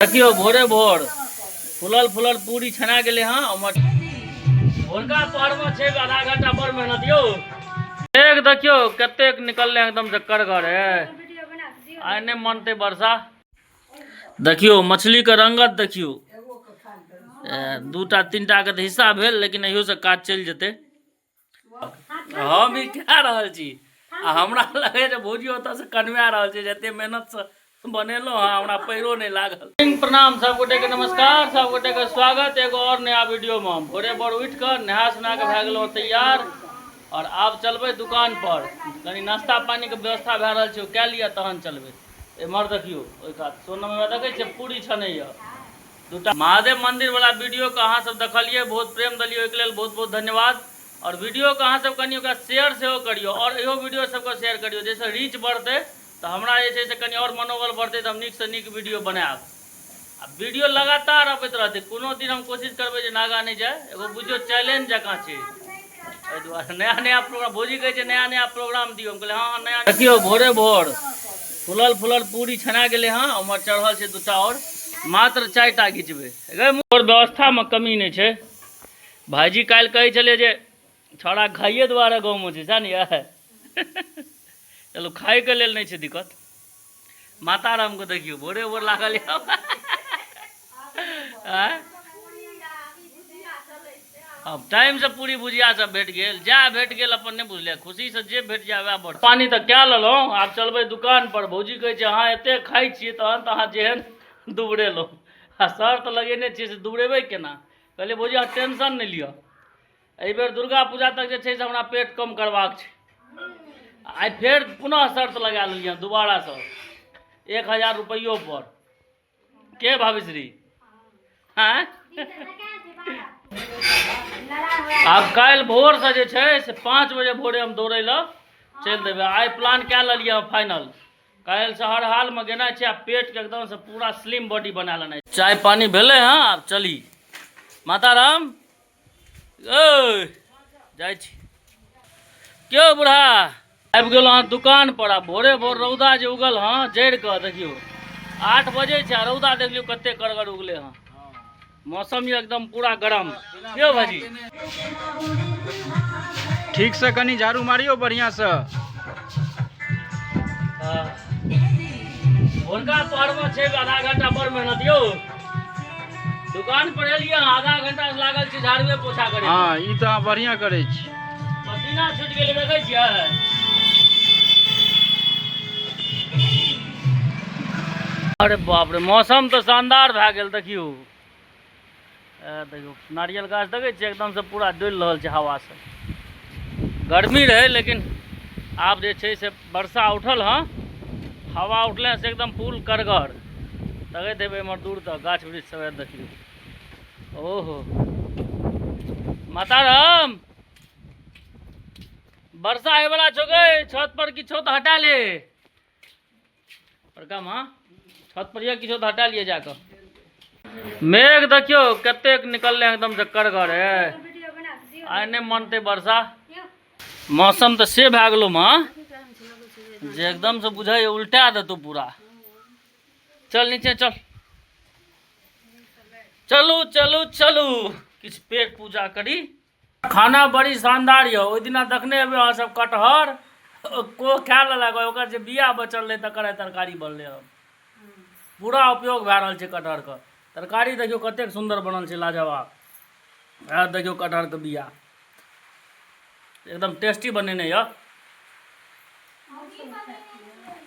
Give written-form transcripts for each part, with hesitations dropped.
देखियो भोरे भोर फुलल फुलल पूरी छना गेले हाँ। भोरका पहर में छे आधा घंटा पर मेहनत यो। एक देखियो कतेक निकलले एकदम से करगर है। आने मनते वर्षा देखियो मछली के रंगत देखियो। दूटा तीनटा के हिस्सा भेल लेकिन अहियो से काज चल जेते। हम भी क्या रहल छी आ हमरा लगे जे भौजी ओत से कनवा रहल छै जते मेहनत से बनेलो हाँ हमरा पैरो नहीं लागल। प्रणाम सब गोटे के नमस्कार, सब गोटे के स्वागत एगो और नया वीडियो में। भोरे भोर उठ कर नहा सुना के भए गेलो तैयार और आब चलबे दुकान पर। कनी नाश्ता पानी के व्यवस्था भए रहल छै कए लिया तहन चलबे। एमहर देखियो ओइ कात सोनम में देखे छै पूरी छनैया दूटा। महादेव मंदिर वाला वीडियो के अहाँ सब देखलिए, बहुत प्रेम दिलियो, ओइ के लेल बहुत बहुत धन्यवाद। और वीडियो के अहाँ सब कनी ओकरा शेयर सेहो करियो और इहो वीडियो सबके शेयर करियो जैसे रीच बढ़ते तो हमरा जे छै से कनी और मनोबल बढ़ते तो हम नीक से नीक वीडियो बनाएब। आ वीडियो लगातार अबैत रहते, कोनो दिन हम कोशिश करबै जे नागा नहीं जाए, एगो बुझियो चैलेंज जकाँ छै। एहि दुआरे नया नया प्रोग्राम भौजी कहै छै नया नया प्रोग्राम दियो, हम कहले हाँ नया। देखियो भोरे भोर फुलल फुलल पूरी छना गेले हाँ, उमर चढ़ल छै दूटा और मात्र 4टा घिचबे। मोर व्यवस्था में कमी नहीं छै। भाईजी काल्हि कहै छलै जे छोड़ा खाइए दुआरे गाँव में छै जानिए। चलो खाए के लेल नहीं छै दिक्कत। माता राम को देखियो भोरे भोर लागल अब टाइम से पूरी भुजिया सब भेट गेल, जा भेट गेल अपन नहीं बुझले, खुशी से जे भेट जाए वह बढ़। पानी तो क्या ललो, आब चलबे दुकान पर। भौजी कहे छै हाँ एते खाई छी तहन तो अहाँ जेहन दुबरेलो आ शर्त लगेने छी से दुबरेबै केना। कहलिए भौजी अहाँ टेंशन नहीं लियो, एहि बेर दुर्गा पूजा तक जे छै से हमरा पेट कम करबाक छै। आई फिर पुनः शर्त लगा लिया दोबारा से 1000 रुपयों पर के भाविश्री हाँ। आब कल भोर से जे छै से 5 बजे भोरे हम दौड़े ला चल देवे। आई प्लान क्या लिया फाइनल, कल से हर हाल में गेना छै, पेट के एकदम से पूरा स्लिम बॉडी बना लेना। चाय पानी भेले हाँ, अब चली माता राम जाय छी। क्यों बुढ़ा आबि गेल हाँ दुकान पर। आ भोरे भोर रौदा जे उगल हाँ जड़ के देखियो 8 बजे छै, रौदा देख लियो कते करगर उगले हाँ। मौसम एकदम पूरा गरम। क्यों भाजी ठीक से कनी झाड़ू मारियो बढ़िया से। भोरका पहर में छै आधा घंटा पर मेहनत यो। दुकान पर एलिए आधा घंटा लागल छै झाड़ुए पोछा करे। हाँ ई तो बढ़िया करे छी। पसीना छूट गेल देखे छियै। अरे बाप रे मौसम तो शानदार भए गेल देखियो। देखियो नारियल गाछ देखे छियै एकदम से पूरा डोल रहल छै हवा से। गर्मी रहे लेकिन आब जे छै से वर्षा उठल हाँ, हवा उठले से एकदम फूल करगर देखैत हेबै एमहर दूर तक गाछ वृक्ष सब देखियो। ओहो माता राम वर्षा आए वाला छो गए, छत पर की छत हटा ले। बड़का माँ छत पर ये की छत हटा लिए जाकर। मेघ देखियो कतेक निकलले एकदम से करगर है। आइ नहीं मनते वर्षा। मौसम तो से भए गेलो माँ जे एकदम से बुझाई उल्टा देतो पूरा। चल नीचे चल, चलू चलू चलू किछ पेट पूजा करी। खाना बड़ी शानदार यो। ओइ दिना देखने हेबै अहाँ सब कटहर को खा लेलक, ओकर जे बिया बचल रहे तकर तरकारी बनले। पूरा उपयोग भए रहल छै कटहर के। तरकारी देखियो कतेक सुंदर बनल छै, लाजवाब। आ देखियो कटहर के बिया एकदम टेस्टी बनेने य।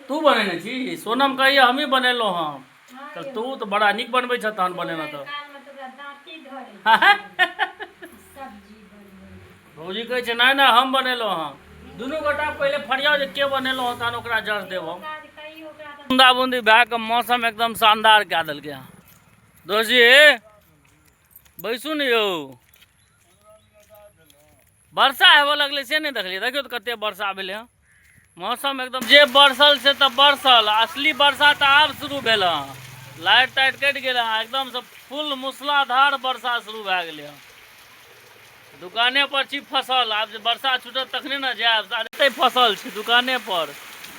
तू बनेने छी? सोनम कहिए हम ही बनेलो हाँ। चल तू तो बड़ा निक बनबै छ तहन बनेना तो। भौजी कहै छै नहीं नहीं हम बनेलो हाँ। दुनू गोटा पहले फरियाओ जे के बनेलो हाँ तहन ओकरा जज देब हम। बूंदा बूंदी भए के मौसम एकदम शानदार कए देलकै हाँ। दोषी बैसू ने यौ, वर्षा हेबे लगले से नहीं देखलिए। देखियो तो कते वर्षा भेले हाँ। मौसम एकदम जे बरसल से तो बरसल, असली वर्षा तो आब शुरू भेल हाँ। लाइट ताइट कटि गेल हाँ, एकदम से फुल मूसलाधार वर्षा शुरू भए गेले हाँ। दुकाने पर छी फसल, आब जे वर्षा छूटत तखने न जायब। एते फसल छी दुकाने पर,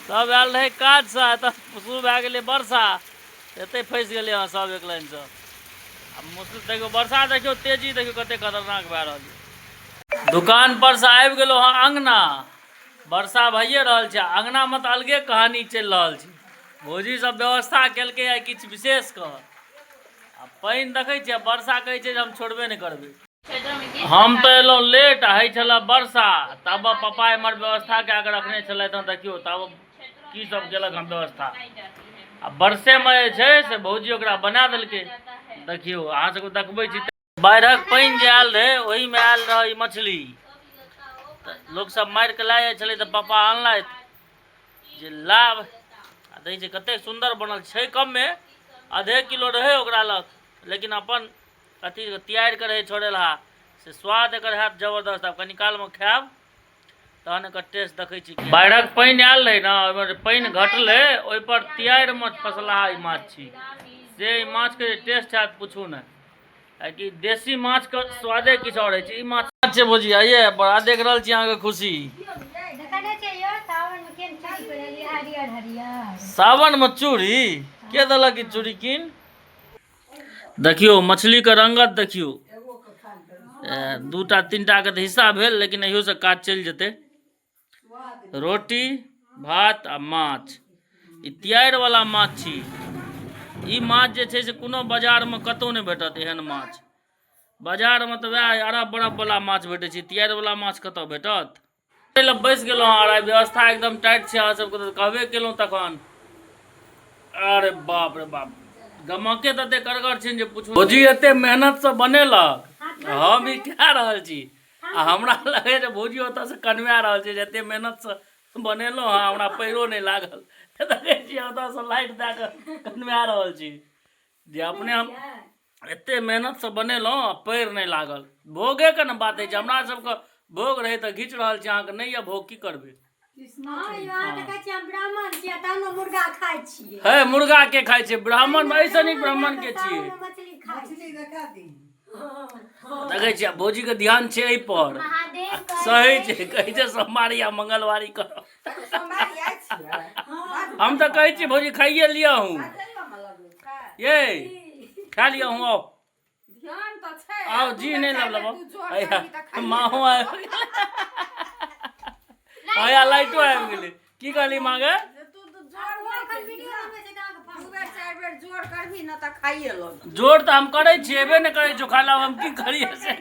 सब आयल रहे काज से, तब शुरू भए गेलै वर्षा। एते फंस गेलै हँ सब एक लाइन से। अब मुश्किल देखियो वर्षा देखियो तेजी देखियो कते खतरनाक भए रहल छै। दुकान पर से आबि गेलो हँ अंगना, वर्षा भइए रहल छै, अंगना में तो अलगे कहानी चलि रहल छै। भौजी सब व्यवस्था केलकै है किछु विशेष कऽ, आ पानि देखै छियै वर्षा कहै छै जे हम छोड़बे नहि करबै। हम तो एलहुँ लेट, है छल वर्षा, तब पापा एम्हर व्यवस्था कए कऽ रखने छलथि हँ। देखियो तब की सब केलक हँ व्यवस्था, आ वर्षे में जे छै से भौजी ओकरा बना देलकै। देखियो अहाँ सबके देखबै छी बाढ़िक पानि जे आयल रहे ओही में आयल रहे मछली, लोग सब मारि के लए जाइ छलै तऽ पापा अनलथि जे लाभ, आ देखै छै कते सुंदर बनल छै। कम में आधे किलो रहे ओकरा लग, लेकिन अपन अथी तियारि के रहे छोड़ेलहा से स्वाद एकर हैत जबरदस्त। आब कनी काल में खायब तहन एकर टेस्ट देखै छी। बाढ़िक पानि आयल रहे ने, ओहिमे पानि घटलै, ओहि पर तियारि माछ फसलाहा ई माछ छी। से ई माछ के टेस्ट हैत पूछू ने, कि देसी माछ के स्वादे किछु और छै। ई माछ छै भौजी, आइए बड़ा देख रहल छी अहाँके खुशी। सावन में चूड़ी के देलक ई चूड़ी कीन? देखियो मछली के रंगत देखियो, दूटा तीनटा के हिस्सा भेल, लेकिन अहियो से काज चलि जेतै। रोटी भात आ माछ, ई तियारि वाला माछ छी। ई माछ जे छै से कोनो बाजार में कतौ नहि भेटत एहन माछ। बाजार में तऽ वएह अरब बरब वाला माछ भेटै छै, तियारि वाला माछ कतौ भेटत? बैस गेलहुँ हँ, व्यवस्था एकदम टाइट छै। अहाँ सबके तऽ कहबे केलहुँ तखन। अरे बाप रे बाप, गमके तऽ एते करगर छै जे पूछू। भौजी एते मेहनत से बनेलक, हम ई कह रहल छी, आ हमरा लगे जे भौजी ओतऽ से कनवा रहल छै, जते मेहनत से बनेलहुँ हँ हमरा पैरो नहीं लागल। देखै छियै ओतऽ से लाइट दए कऽ कनवा रहल छी, जे अपने हम एते मेहनत से बनेलहुँ पैर नहीं लागल। भोगे के ने बात छै, हमरा सबके भोग रहे तऽ घीच रहल छी, अहाँके नहीं है भोग की करबै। है मुर्गा के खाइ छै, ब्राह्मण में ऐसे नहीं ब्राह्मण के छियै। देखै छियै भौजी के ध्यान छै एहि पर, सही छै, कहै छै सोमवारी आ मंगलवारी करो। हम तऽ कहै छी भौजी खाइए लिया हूँ, ये खा लिया हूँ। आओ जी नहीं लब माहो आया लाइटो आबि गेलै। की कहली मांगे? जोर तऽ हम करै छी, एबे नहि करै छो खाय ला, हम की करिए से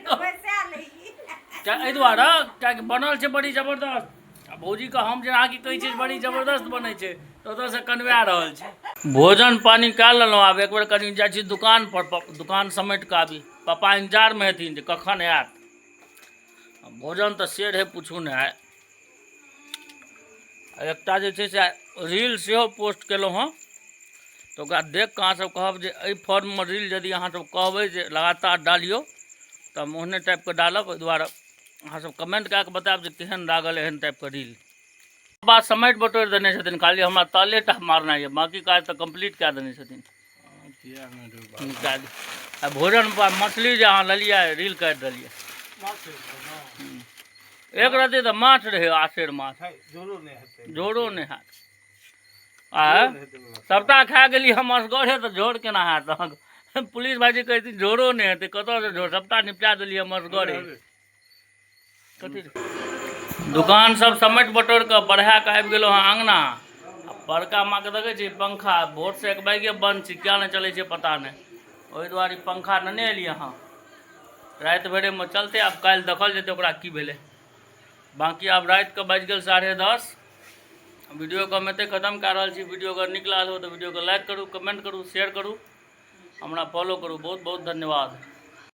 एहि दुआरे कियाकि बनल छै बड़ी जबरदस्त। आ भौजी के हम जे अहाँ की कहै छी बड़ी जबरदस्त बनै छै, तऽ ओतऽ से कनवा रहल छै। भोजन पानी कए लेलहुँ, आब एक बेर कनी जाइ छी दुकान पर, दुकान समेट कऽ आबी। पापा इंतजार में हेथिन जे कखन आयत। भोजन तऽ से रहै पूछू ने। एकटा जे छै से रील सेहो पोस्ट केलहुँ हँ, तऽ ओकरा देख कऽ अहाँसब कहब जे एहि फॉर्ममे रील यदि अहाँसब कहबै जे लगातार डालियौ तऽ हम ओहने टाइपके डालब। ओहि दुआरे अहाँसब कमेंट कए कऽ बतायब जे केहन लागल एहन टाइपके रील। बात समेट बटोरि देने छथिन, खाली हमरा ताले टा मारना यऽ, बाकी काज तऽ कम्प्लीट कए देने छथिन। आ भोजन पर मछली जे अहाँ लेलियै रील काटि देलियै। एक रत्ती तऽ माछ रहे, आसेर माछ, झोड़ो नहीं हैत। आ सबटा खा गेली हम असगरे, तऽ झोड़ केना हैत? पुलिस भाईजी कहती झोड़ो नहीं हेतै, कतऽ से झोड़, सबटा निपटा देलियै हम असगरे। कथी दुकान सब समेट बटोर के बढ़ा के आबि गेलहुँ हँ अंगना। बड़का माँ के देखै छी पंखा भोर से एक बैगे बंद छै, क्या नहीं चलै छै पता नहीं। ओहि दुआरे पंखा नेने एलियै हँ, राति भरे में चलते। आब काल्हि देखल जेतै ओकरा की भेलै। बाकी आब राति के बाजि गेल 10:30। वीडियो को हम एते खत्म कए रहल छी। वीडियो अगर नीक लागल हो तऽ वीडियो को लाइक करू, कमेंट करू, शेयर करू, हमरा फॉलो करू। बहुत बहुत धन्यवाद।